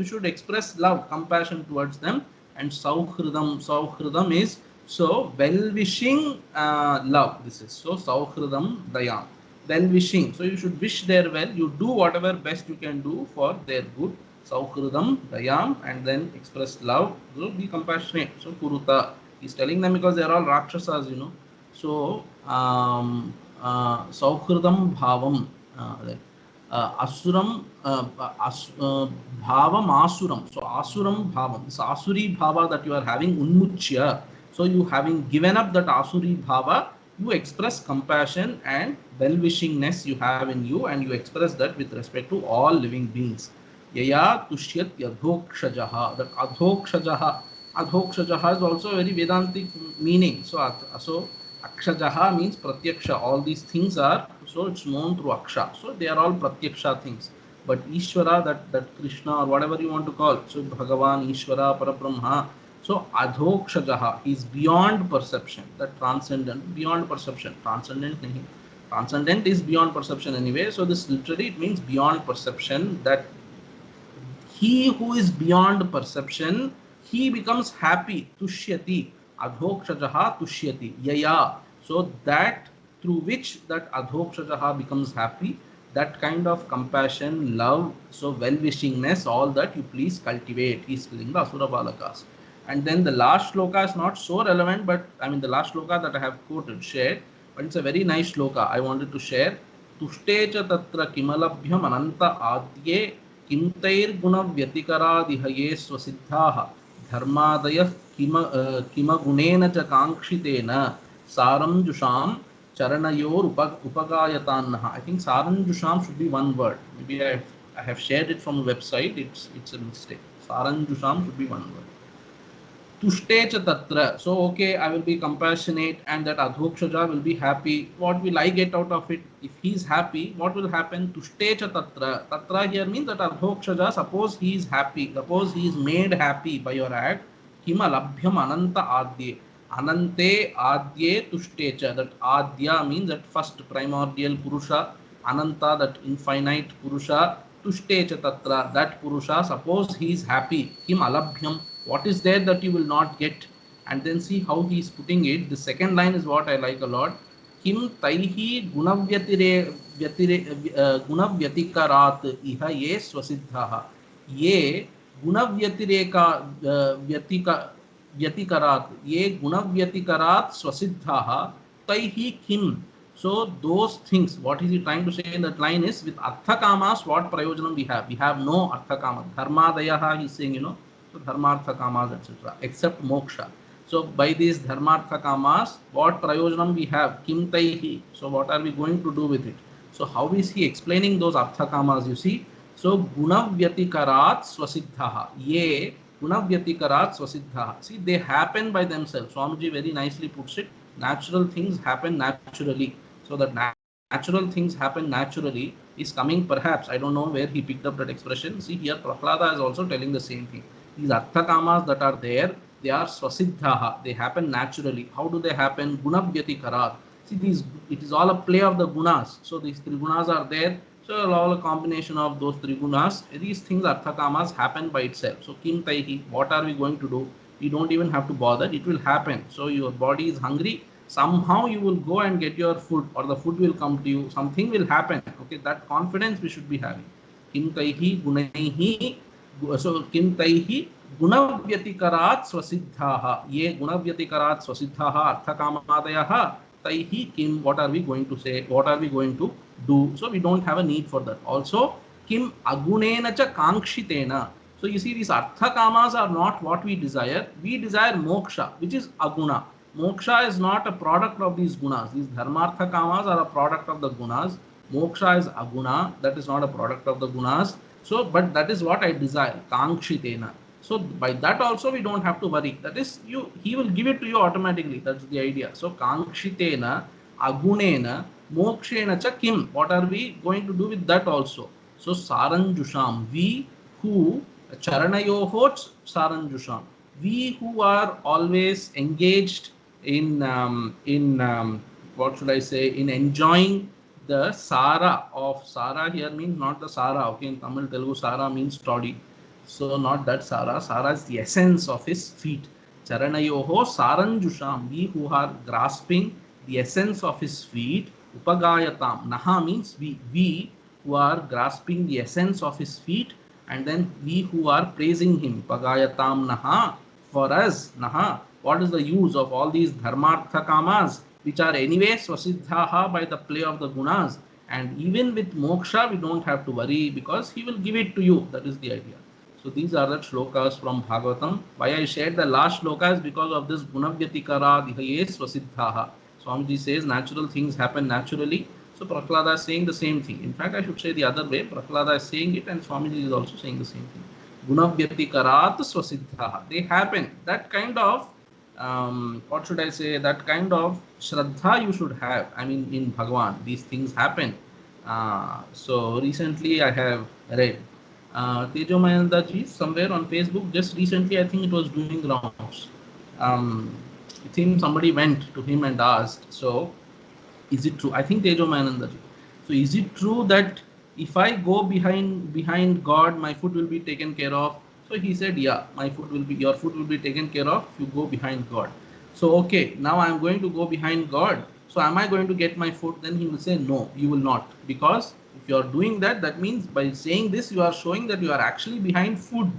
should express love, compassion towards them, and Sauhridam is so well-wishing love. This is so Sauhridam Dayam. Well-wishing. So you should wish their well. You do whatever best you can do for their good. Sauhridam Dayam, and then express love. So be compassionate. So Kuruta. He's telling them because they are all Rakshasas, you know. So Sauhridam Bhavam. Asuram Bhavam Asuram. So Asuram Bhavam. This Asuri Bhava that you are having, Unmuchya. So you having given up that Asuri Bhava, you express compassion and well-wishingness you have in you, and you express that with respect to all living beings. Yaya Tushyat Adhokshajaha. That Adhokshajaha is also a very Vedantic meaning. So Akshajaha means Pratyaksha. All these things are, so it's known through Aksha. So they are all Pratyaksha things. But Ishvara, that Krishna or whatever you want to call, so Bhagavan, Ishvara, Parabrahma. So Adhokshajaha, he is beyond perception. That transcendent, beyond perception. Transcendent nahi. Transcendent is beyond perception anyway. So this literally it means beyond perception. That he who is beyond perception, he becomes happy. Tushyati. Adhokshajaha tushyati. Yaya. So that through which that Adhokshajaha becomes happy, that kind of compassion, love, so well-wishingness, all that you please cultivate. He is telling the Asura Balakas. And then the last shloka is not so relevant, but I mean the last shloka that I have quoted, shared, but it's a very nice shloka I wanted to share. Tushte tatra kimalabhyam ananta adye kimtair guna vyatikaradhihaye swasiddhaha dharmadaya kima gunena cha kankshitena saram jusham Charanayor upagayatannaha. I think Saranjusham should be one word. Maybe I have shared it from the website. It's a mistake. Saranjusham should be one word. Tushte cha tatra. So okay, I will be compassionate, and that adhokshaja will be happy. What will I get out of it? If he is happy, what will happen? Tushte cha tatra. Tatra here means that adhokshaja, suppose he is happy, suppose he is made happy by your act. Hima labhyam ananta adye. Anante adye tushte cha. That adya means that first primordial purusha. Ananta, that infinite purusha. Tushte cha tatra. That purusha, suppose he is happy. Him alabhyam. What is there that you will not get? And then see how he is putting it. The second line is what I like a lot. Kim taihi gunavyatikarat iha ye swasiddhaha. Ye gunavyatikarat. Ye gunavyatikarat swasiddhaha. Taihi kim. So those things, what is he trying to say in that line is, with artha kamas, what prayojanam we have? We have no artha kama. Dharmadayaha, he is saying, so dharmartha kamas, etc. except moksha. So by these dharmartha kamas, what prayojanam we have? Kim taihi. So what are we going to do with it? So how is he explaining those artha kamas? You see, so gunavyatikarat swasiddhaha. Ye gunavyatikarat swasiddhaha. See, they happen by themselves. Swamiji very nicely puts it. Natural things happen naturally. So that natural things happen naturally is coming, perhaps, I don't know where he picked up that expression. See, here Prahlada is also telling the same thing. These artha kamas that are there, they are swasiddhaha. They happen naturally. How do they happen? Gunavyatikarat. See, it is all a play of the gunas. So these three gunas are there. So all a combination of those three gunas. These things, artha kamas, happen by itself. So kim taihi, what are we going to do? You don't even have to bother. It will happen. So your body is hungry. Somehow you will go and get your food, or the food will come to you. Something will happen. Okay, that confidence we should be having. Kim taihi gunaihi. So kim taihi gunavyatikarat swasiddhaha. Ye gunavyatikarat swasiddhaha artha kamadayaha. Taihi kim. What are we going to say? What are we going to do? So we don't have a need for that. Also, kim agunena cha kankshitena. So you see, these artha kamas are not what we desire. We desire moksha, which is aguna. Moksha is not a product of these gunas. These dharmartha kamas are a product of the gunas. Moksha is aguna. That is not a product of the gunas. So, but that is what I desire. Kankshitena. So by that also we don't have to worry. That is, he will give it to you automatically. That's the idea. So kankshitena, agunena, mokshena cha kim. What are we going to do with that also? So saranjusham, we who charanayoho saranjusham, we who are always engaged in what should I say, in enjoying the sara of, sara here means not the sara, okay, in Tamil Telugu sara means toddy, so not that sara. Sara is the essence of his feet. Charanayoho saranjusham, we who are grasping the essence of his feet. Upagayatam, naha means we who are grasping the essence of his feet, and then we who are praising him. Upagayatam naha, for us, naha. What is the use of all these dharmartha kamas, which are anyway swasiddhaha by the play of the gunas? And even with moksha, we don't have to worry, because he will give it to you. That is the idea. So these are the shlokas from Bhagavatam. Why I shared the last shloka is because of this gunavyatikara dihaye swasiddhaha. Swamiji says natural things happen naturally. So Prahlada is saying the same thing. In fact, I should say the other way. Prahlada is saying it, and Swamiji is also saying the same thing. Gunavyatikarat swasiddhaha. They happen. That kind of what should I say, that kind of shraddha you should have. I mean, in Bhagavan, these things happen. So recently I have read Tejomayananda ji somewhere on Facebook. Just recently, I think it was doing rounds. I think somebody went to him and asked, so is it true? I think Tejomayananda ji. So is it true that if I go behind God, my food will be taken care of? So he said, yeah, your food will be taken care of if you go behind God. So okay, now I am going to go behind God. So am I going to get my food? Then he will say, no, you will not. Because if you are doing that, that means by saying this, you are showing that you are actually behind food.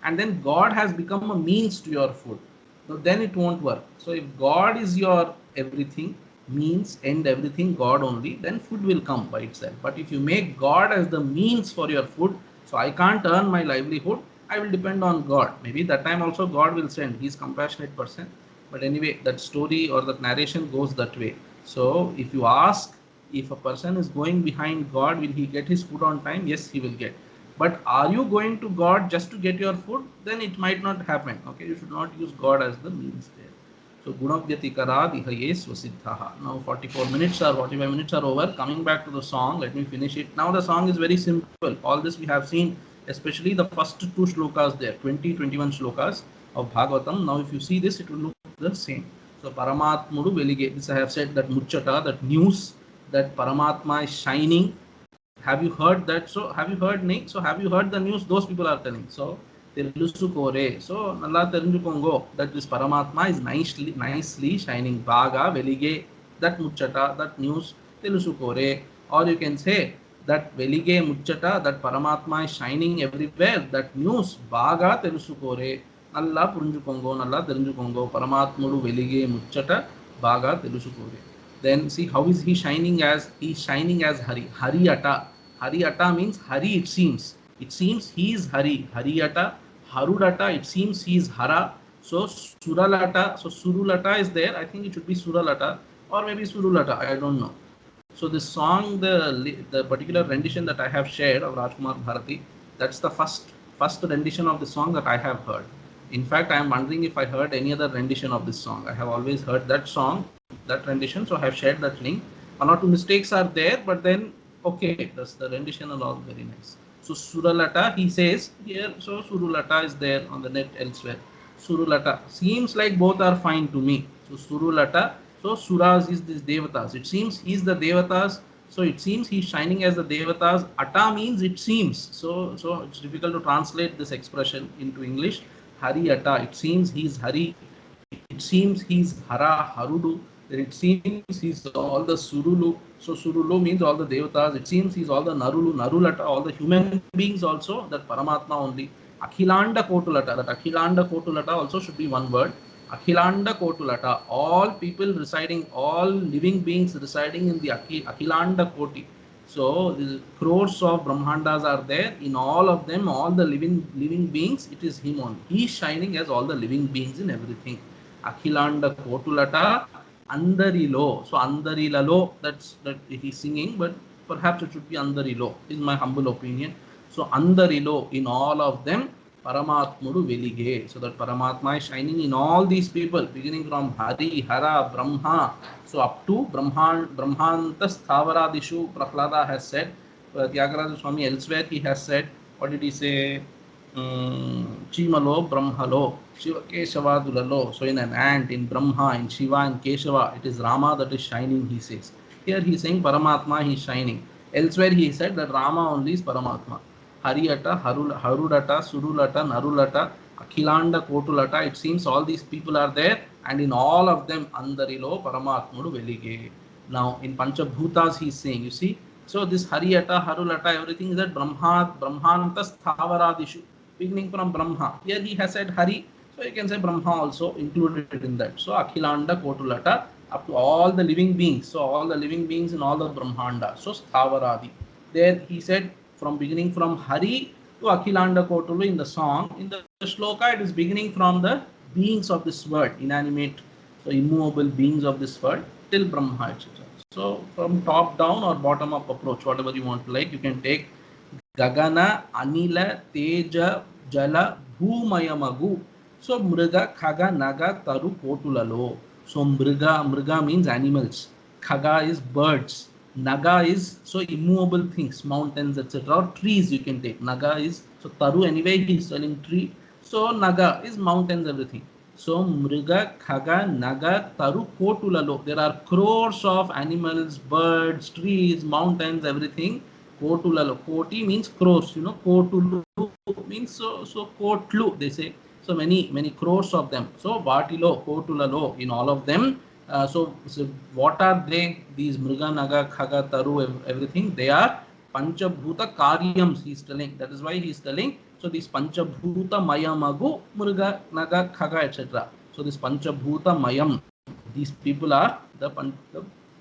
And then God has become a means to your food. So then it won't work. So if God is your everything, means, end everything, God only, then food will come by itself. But if you make God as the means for your food, so I can't earn my livelihood, I will depend on God. Maybe that time also God will send. He is compassionate person. But anyway, that story or that narration goes that way. So if you ask, if a person is going behind God, will he get his food on time? Yes, he will get. But are you going to God just to get your food? Then it might not happen. Okay, you should not use God as the means there. So Gunavyatikara Dihaye Swasiddhaha. Now 44 minutes or 45 minutes are over. Coming back to the song, let me finish it. Now the song is very simple. All this we have seen, especially the first two shlokas there, 20, 21 shlokas of Bhagavatam. Now if you see this, it will look the same. So ParamAtmuDu veligE. This I have said, that muccaTa, that news, that Paramatma is shining. Have you heard that? So have you heard Nick? So have you heard the news? Those people are telling. So Telusukore. So Nalla Terinjukongo, that this Paramatma is nicely shining. Bhaga veligE, that muccaTa, that news, Telusukore. Or you can say that veligE muccaTa, that Paramatma is shining everywhere. That news, Bhaga Telusukore. Nalla Purunjukongo, Nalla Terinjukongo, Paramatmudu veligE muccaTa, Bhaga Telusukore. Then see how is he shining as? He is shining as Hari. Haryata. Haryata means Hari, it seems. It seems he is Hari. Haryata. Harudata, it seems he is Hara. So Suralata. So Surulata is there. I think it should be Suralata or maybe Surulata. I don't know. So this song, the particular rendition that I have shared of Rajkumar Bharati, that's the first rendition of the song that I have heard. In fact, I am wondering if I heard any other rendition of this song. I have always heard that song, that rendition, so I have shared that link. One or two mistakes are there, but then okay, that's the rendition and all very nice. So Suralata, he says here, so Surulata is there on the net elsewhere. Surulata, seems like both are fine to me. So Surulata, so Suras is this Devatas. It seems he is the Devatas, so it seems he is shining as the Devatas. Ata means it seems. So it's difficult to translate this expression into English. Hari Ata, it seems he is Hari. It seems he is Hara, Harudu. Then it seems he's all the Surulu. So Surulu means all the Devatas. It seems he's all the Narulu, Narulata, all the human beings also, that Paramatma only. Akhilanda Kotulata, that Akhilanda Kotulata also should be one word. Akhilanda Kotulata, all people residing, all living beings residing in the Akhilanda Koti. So the crores of Brahmandas are there. In all of them, all the living beings, it is him only. He is shining as all the living beings in everything. Akhilanda Kotulata, Andarilo. So Andarilalo, that he's singing, but perhaps it should be Andarilo, is my humble opinion. So Andarilo, in all of them, ParamAtmuDu veligE. So that Paramatma is shining in all these people, beginning from Hari, Hara, Brahma, so up to Brahmanta Stavaradishu. Prahlada has said, Tyagaraja Swami elsewhere he has said, what did he say? Chimalo, Brahmalo, Shiva Keshavadulalo. So in an ant, in Brahma, in Shiva, in Keshava, it is Rama that is shining, he says. Here he is saying Paramatma, he is shining. Elsewhere he said that Rama only is Paramatma. Haryata, Harudata, Surulata, Narulata, Akhilanda, Kotulata. It seems all these people are there, and in all of them, Andarilo, ParamAtmuDu veligE. Now in Panchabhutas he is saying, you see, so this Haryata, Harulata, everything is that Brahmanta Stavaradishu, beginning from Brahma. Here he has said Hari, so you can say Brahma also included in that. So Akhilanda, Kotulata, up to all the living beings. So all the living beings in all the Brahmanda. So Sthavaradi. There he said, from beginning from Hari to Akhilanda Kotulu in the song. In the shloka, it is beginning from the beings of this world, inanimate, so immovable beings of this world, till Brahma, etc. So from top down or bottom up approach, whatever you want to like, you can take Gagana, Anila, Teja, Jala, Bhumyamagu. So Mriga, Khaga, Naga, Taru, Kotulalo. So Mriga means animals. Khaga is birds. Naga is so immovable things, mountains, etc. Or trees you can take. Naga is, so Taru anyway he is selling tree. So Naga is mountains, everything. So Mriga, Khaga, Naga, Taru, Kotulalo. There are crores of animals, birds, trees, mountains, everything. Kotulalo. Koti means crores, you know. Kotulu means so Kotlu, they say. So many crores of them. So Vatilo, Kotulalo, in all of them. So what are they? These Mriga, Naga, Khaga, Taru, everything, they are Panchabhuta Karyams, he is telling. That is why he is telling. So these Panchabhuta Mayamagu, Mriga, Naga, Khaga, etc. So this Panchabhuta Mayam, these people are the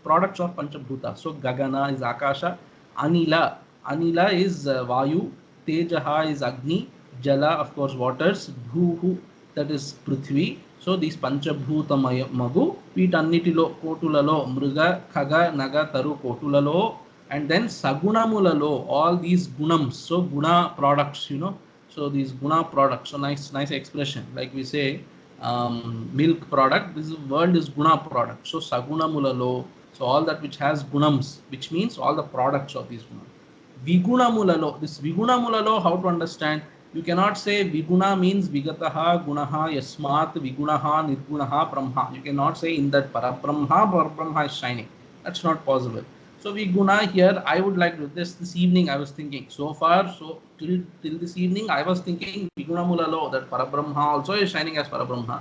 products of Panchabhuta. So Gagana is Akasha, Anila is Vayu, Tejaha is Agni, Jala, of course, waters, Bhuhu, that is Prithvi. So these పంచభూతమయమగు వీటన్నిటిలో కోటులలో మృగ ఖగ నగ తరు కోటులలో and then sagunamulalo all these gunams, so guna products, you know, so these guna products, so nice expression, like we say milk product, this word is guna product, so sagunamulalo, so all that which has gunams, which means all the products of these gunams. Vigunamulalo, this vigunamulalo, how to understand? You cannot say viguna means vigataha gunaha yasmat vigunaha nirgunaha brahma. You cannot say in that parabrahma is shining. That's not possible. So viguna here, I would like to this evening I was thinking, so far, so till this evening I was thinking vigunamulalo, that parabrahma also is shining as parabrahma.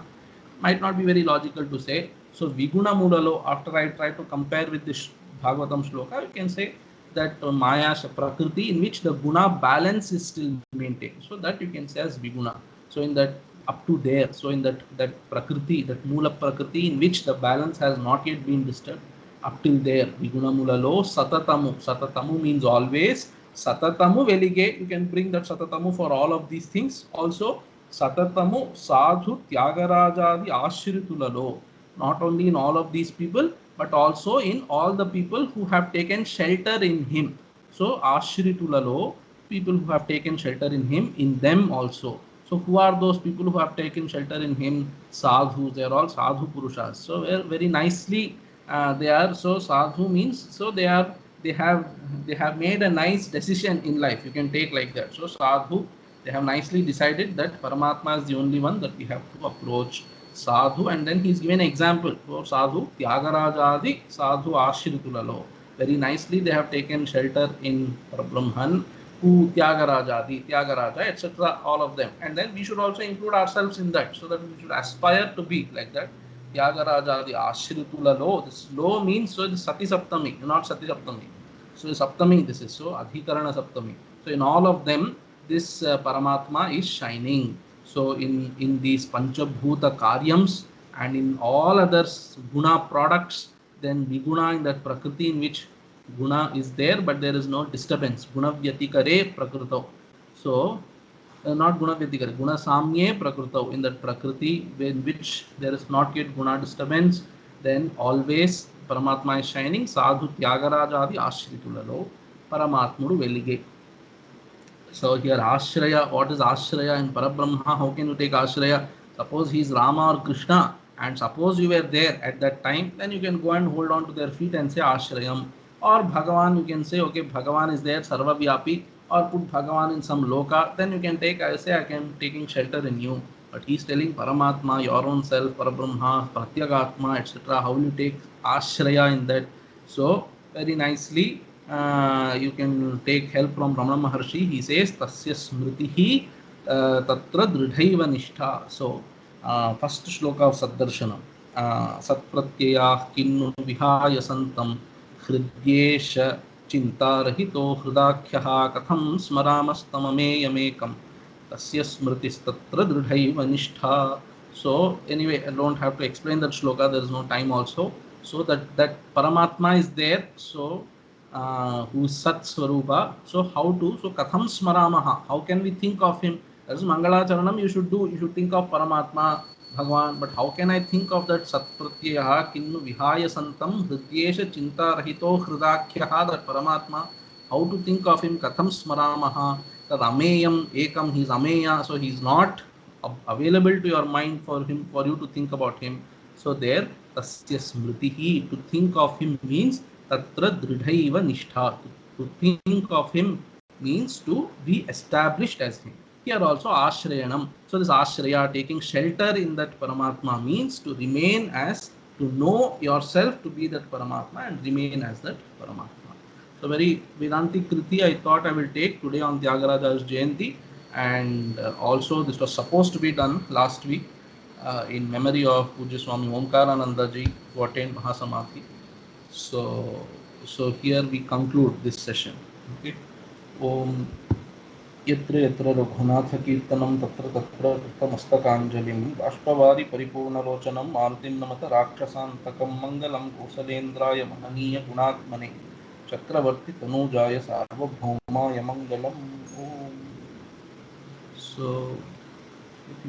Might not be very logical to say. So vigunamulalo, after I try to compare with this Bhagavatam shloka, you can say that maya prakriti, in which the guna balance is still maintained, so that you can say as viguna. So in that up to there, so in that prakriti, that mula prakriti, in which the balance has not yet been disturbed, up till there, vigunamulalo satatamu. Satatamu means always. Satatamu veligE, you can bring that satatamu for all of these things. Also satatamu sadhu tyagarajadi ashritulalo, not only in all of these people but also in all the people who have taken shelter in him. So ashritulalo, people who have taken shelter in him, in them also. So who are those people who have taken shelter in him? Sadhus, they are all sadhu purushas. So very nicely they are. So sadhu means, so they have made a nice decision in life, you can take like that. So sadhu, they have nicely decided that Paramatma is the only one that we have to approach. Sadhu, and then he is given an example for sadhu tyagarajadi sadhu ashritulalo. Very nicely they have taken shelter in Brahman, who tyagaraja etc., all of them. And then we should also include ourselves in that, so that we should aspire to be like that. Tyagaraja ashritulalo, this lo means, so this sati saptami, not sati saptami, so saptami this is, so adhikarana saptami. So in all of them this Paramatma is shining. So in these panchabhuta karyams and in all others guna products, then viguna, in that prakriti in which guna is there but there is no disturbance, guna vyatikare prakrito. So not guna vyatikare, guna samye prakrito, in that prakriti in which there is not yet guna disturbance, then always Paramatma is shining. Sadhu tyagarajadi ashritulalo ParamAtmuDu veligE. So here ashraya, what is ashraya in Parabrahma? How can you take ashraya? Suppose he is Rama or Krishna, and suppose you were there at that time, then you can go and hold on to their feet and say ashrayam. Or Bhagavan, you can say, okay, Bhagavan is there, sarvavyapi, or put Bhagavan in some loka, then you can take, I say, I am taking shelter in you. But he is telling Paramatma, your own self, Parabrahma, Pratyagatma, etc. How will you take ashraya in that? So very nicely you can take help from Ramana Maharshi. He says tasya smritihi tatra dridhaiva nishtha. So first shloka of Saddarshanam, satpratyayah kinnu vihaya santam hridyesha chintarahito hridakhyah katham smaramastamameyamekam tasya smritistatra dridhaiva nishtha. So anyway, I don't have to explain that shloka, there is no time also. So that Paramatma is there, so who is Sat Swarupa. So how to, so Katham Smaramaha, how can we think of him? That is Mangala Charanam, you should do, you should think of Paramatma, Bhagavan. But how can I think of that Sat Pratyaha Kinnu Vihaya Santam Hridyesha Chinta Rahito Hridakyaha, that Paramatma? How to think of him? Katham Smaramaha, that Ameyam Ekam, he is Ameya, so he is not available to your mind for him, for you to think about him. So there tasya smritihi, to think of him means tatra dridhaiva nishtha, to think of him means to be established as him. Here also ashrayanam, so this ashraya, taking shelter in that Paramatma, means to remain as, to know yourself to be that Paramatma and remain as that Paramatma. So very Vedantic Kriti I thought I will take today on Tyagaraja's Jayanti, and also this was supposed to be done last week in memory of Pujya Swami Omkarananda ji, who attained Mahasamadhi. So here we conclude this session. Okay. Om yatra yatra Raghunath Kirtanam tatra tatra Kristamastakaanjalim Bashpavari Paripurnalocanam Marutim Namata Rakshasantakam Mangalam Kosalendraya Mahaniya Gunatmane Chakravarti Tanujaya Sarvabhaumaya Mangalam. So